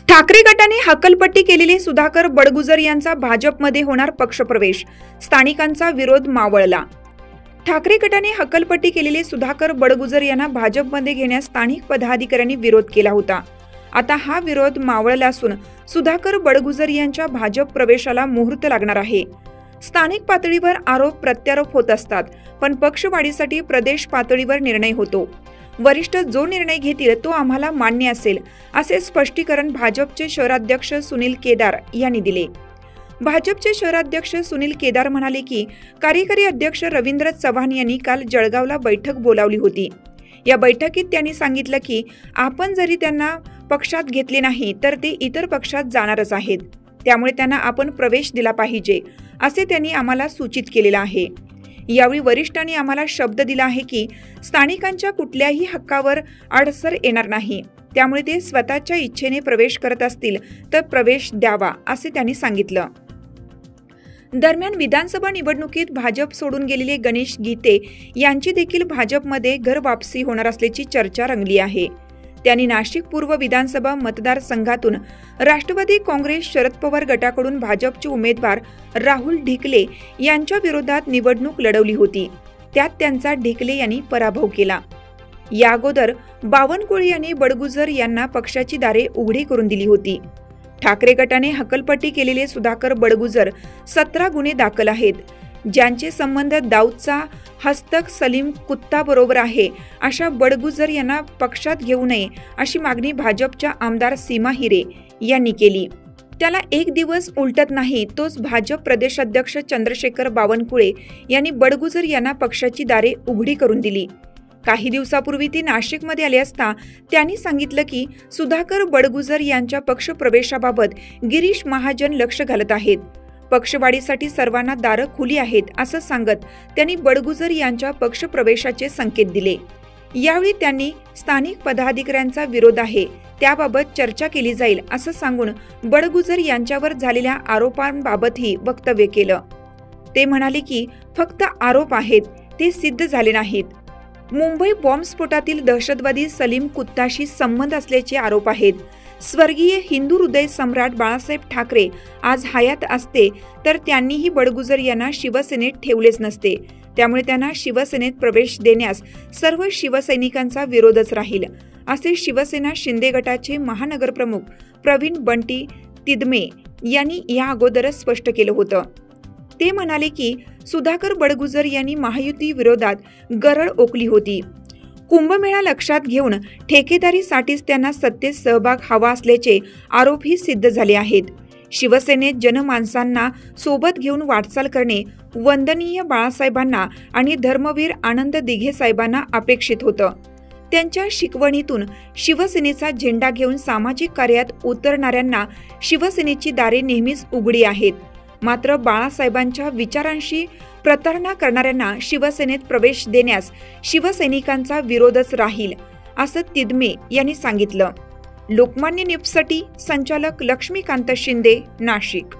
ठाकरे गटाने हक्कलपट्टी केलेले सुधाकर बडगुजर यांचा भाजपमध्ये होणार पक्षप्रवेश, स्थानिकांचा विरोध मावळला। ठाकरे गटाने हक्कलपट्टी केलेले सुधाकर बडगुजर यांना भाजपमध्ये घेण्यास स्थानिक पदाधिकाऱ्यांनी विरोध केला होता। आता हा विरोध मावळला असून सुधाकर बडगुजर यांच्या भाजप प्रवेशाला मुहूर्त लागणार आहे। स्थानिक पातळीवर आरोप प्रत्यारोप होत असतात, पण पक्षवाढीसाठी प्रदेश पातळीवर निर्णय होतो। वरिष्ठ जो निर्णय घेतील तो आम्हाला मान्य असेल, असे स्पष्टीकरण भाजपचे शहराध्यक्ष सुनील केदार यांनी दिले। भाजपचे शहराध्यक्ष सुनील केदार म्हणाले की कार्यकारी अध्यक्ष रवींद्र चव्हाण यांनी काल जळगावला बैठक बोलावली होती। या बैठकीत त्यांनी सांगितलं की आपण जरी त्यांना पक्षात घेतले नाही तर ते इतर पक्षात जाणारच आहेत, त्यामुळे त्यांना आपण प्रवेश दिला पाहिजे, असे त्यांनी आम्हाला सूचित केलेलं आहे। यावेळी वरिष्ठांनी आम्हाला शब्द दिला आहे की स्थानिकांच्या कुठल्याही हक्कावर अडसर येणार नाही, त्यामुळे ते स्वतःच्या इच्छेने प्रवेश करत असतील तर प्रवेश द्यावा, असे त्यांनी सांगितलं। दरम्यान विधानसभा निवडणुकीत भाजप सोडून गेलेले गणेश गीते यांची देखील भाजपमध्ये घर वापसी होणार असल्याची चर्चा रंगली आहे। त्यांनी नाशिक पूर्व विधानसभा मतदारसंघातून राष्ट्रवादी काँग्रेस शरद पवार गटाकडून भाजपचे उमेदवार राहुल ढिकले यांच्या विरोधात निवडणूक लढवली होती, त्यात त्यांचा ढिकले यांनी पराभव केला। या अगोदर बावनकुळे यांनी बडगुजर यांना पक्षाची दारे उघडी करून दिली होती। ठाकरे गटाने हक्कलपट्टी केलेले सुधाकर बडगुजर 17 गुन्हे दाखल आहेत, ज्यांचे संबंध दाऊदचा हस्तक सलीम कुत्ता बरोबर आहे। अशा बडगुजर यांना पक्षात घेऊ नये अशी मागणी भाजपच्या आमदार सीमा हिरे यांनी केली। त्याला एक दिवस उलटत नाही तोच भाजप प्रदेशाध्यक्ष चंद्रशेखर बावनकुळे यांनी बडगुजर यांना पक्षाची दारे उघडी करून दिली। काही दिवसापूर्वी ते नाशिकमध्ये आले असता त्यांनी सांगितलं की सुधाकर बडगुजर यांच्या पक्ष प्रवेशाबाबत गिरीश महाजन लक्ष घालत आहेत, पक्षवाढीसाठी सर्वांना दारं खुली आहेत, असं सांगत त्यांनी बडगुजर यांच्या पक्ष प्रवेशाचे संकेत दिले। यावेळी त्यांनी स्थानिक पदाधिकाऱ्यांचा विरोध आहे त्याबाबत चर्चा केली जाईल असं सांगून बडगुजर यांच्यावर झालेल्या आरोपांबाबतही वक्तव्य केलं। ते म्हणाले की फक्त आरोप आहेत, ते सिद्ध झाले नाहीत। मुंबई बॉम्बस्फोटातील दहशतवादी सलीम कुत्ताशी संबंध असल्याचे आरोप आहेत। स्वर्गीय हिंदू हृदय सम्राट बाळासाहेब ठाकरे आज हयात असते तर त्यांनीही बडगुजर यांना शिवसेनेत ठेवलेच नसते, त्यामुळे त्यांना शिवसेनेत प्रवेश देण्यास सर्व शिवसैनिकांचा विरोधच राहील, असे शिवसेना शिंदे गटाचे महानगरप्रमुख प्रवीण बंटी तिदमे यांनी या अगोदरच स्पष्ट केलं होतं। ते म्हणाले की सुधाकर बडगुजर यांनी महायुती विरोधात गरळ ओकली होती। कुंभमेळा लक्षात घेऊन ठेकेदारीसाठीच त्यांना सत्तेत सहभाग हवा असल्याचे आरोपही सिद्ध झाले आहेत। शिवसेनेत जनमानसांना सोबत घेऊन वाटचाल करणे वंदनीय बाळासाहेबांना आणि धर्मवीर आनंद दिघे साहेबांना अपेक्षित होतं। त्यांच्या शिकवणीतून शिवसेनेचा झेंडा घेऊन सामाजिक कार्यात उतरणाऱ्यांना शिवसेनेची दारे नेहमीच उघडी आहेत, मात्र बाळासाहेबांच्या विचारांशी प्रतारणा करणाऱ्यांना शिवसेनेत प्रवेश देण्यास शिवसैनिकांचा विरोधच राहील, असं तिदमे यांनी सांगितलं। लोकमान्य न्यूजसाठी संचालक लक्ष्मीकांत शिंदे, नाशिक।